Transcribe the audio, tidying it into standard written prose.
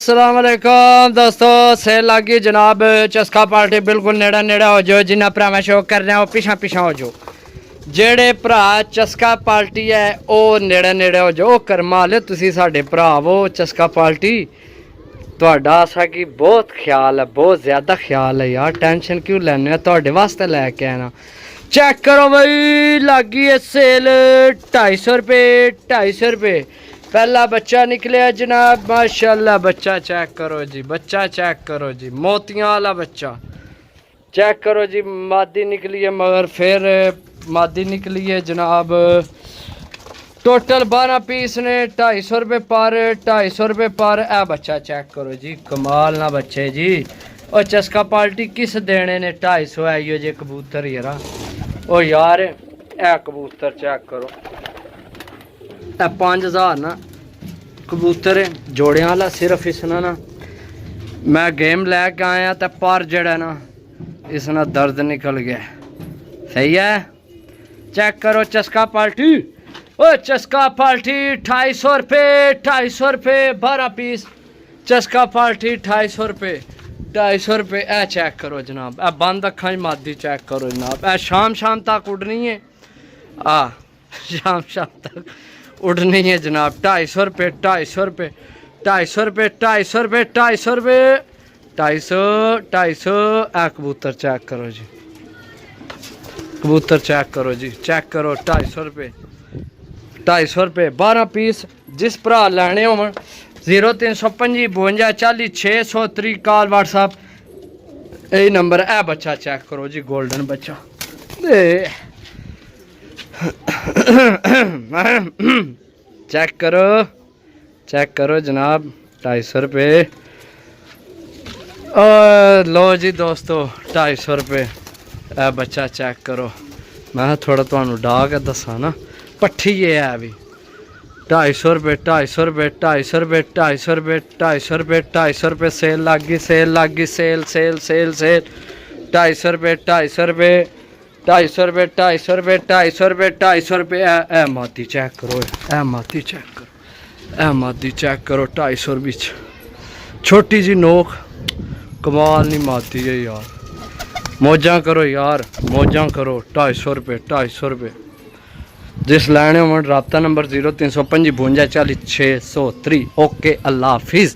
अस्सलामुअलैकुम दोस्तों, सेल लगी जनाब। चस्का पार्टी बिल्कुल नेड़ा नेड़ा हो जाओ। जिन्ना भरा मैं शो कर रहा वो पिछा पिछा हो जाओ। जेड़े भरा चस्का पार्टी है वो नेड़े नेड़े हो जाओ। करमा ले तुसी साडे भरा वो चस्का पार्टी तुहाडा असा कि बहुत ख्याल है, बहुत ज़्यादा ख्याल है यार। टेंशन क्यों लैने, तुहाडे वास्ते लैके आना। चेक करो भाई, लगी है सेल 250 रुपये 250 रुपये। पहला बच्चा निकलिया जनाब, माशाल्लाह। बच्चा चेक करो जी, बच्चा चेक करो जी, मोतियां वाला बच्चा चेक करो जी। मादी निकली है, मगर फिर मादी निकली है जनाब। टोटल 12 पीस ने 250 रुपये पर, 250 रुपये पर। ए बच्चा चेक करो जी, कमाल ना बच्चे जी। और चस्का पार्टी किस देने ने 250 है यो जे कबूतर यार। ओ यार ए कबूतर चेक करो, 5000 ना कबूतर है जोड़े वाला। सिर्फ इसना ना मैं गेम लैके आया तो पर जड़ा ना इसना दर्द निकल गया। सही है, चेक करो चस्का पार्टी। ओ चस्का पार्टी 250 रुपये 250 रुपये 12 पीस। चस्का पार्टी 250 रुपये 250 रुपये। ए चेक करो जनाब, ए बंद अखा मादी चेक करो जनाब। ए शाम शाम तक उड़नी है, शाम शाम तक उड़नी है जनाब। 250 रुपये 250 रुपये 250 रुपये 250 रुपये 250 रुपये 250 ए कबूतर चेक करो जी, कबूतर चेक करो जी, चेक करो 250 रुपये 250 रुपये 12 पीस। जिस भरा लैने हो 0325 52 40 630 कॉल व्हाट्सअप यही नंबर। ए बच्चा चेक करो जी, गोल्डन बच्चा। चेक करो, चेक करो जनाब, 250 रुपये। लो जी दोस्तों 250 रुपये। ए बच्चा चेक करो। मैं थोड़ा तुहानू डा के दसा ना, पट्ठी है भी। 250 रुपये 250 रुपये 250 रुपये 250 रुपये 250 रुपये 250 रुपये। सेल लग गई, सेल लग गई, सेल सेल सेल सेल। 250 रुपये 250 रुपये 250 रुपये 250 रुपये 250 रुपये 250 रुपये। ए मादी चेक करो, ए मादी चेक करो, ए मादी चेक करो। 250 रुपये छोटी जी नोक, कमाल नहीं मादी है यार। मौजा करो यार, मौजा करो। 250 रुपये 250 रुपये। जिस लैने हो रब्ता नंबर 0325 52 40 630। ओके, अल्लाह हाफिज़।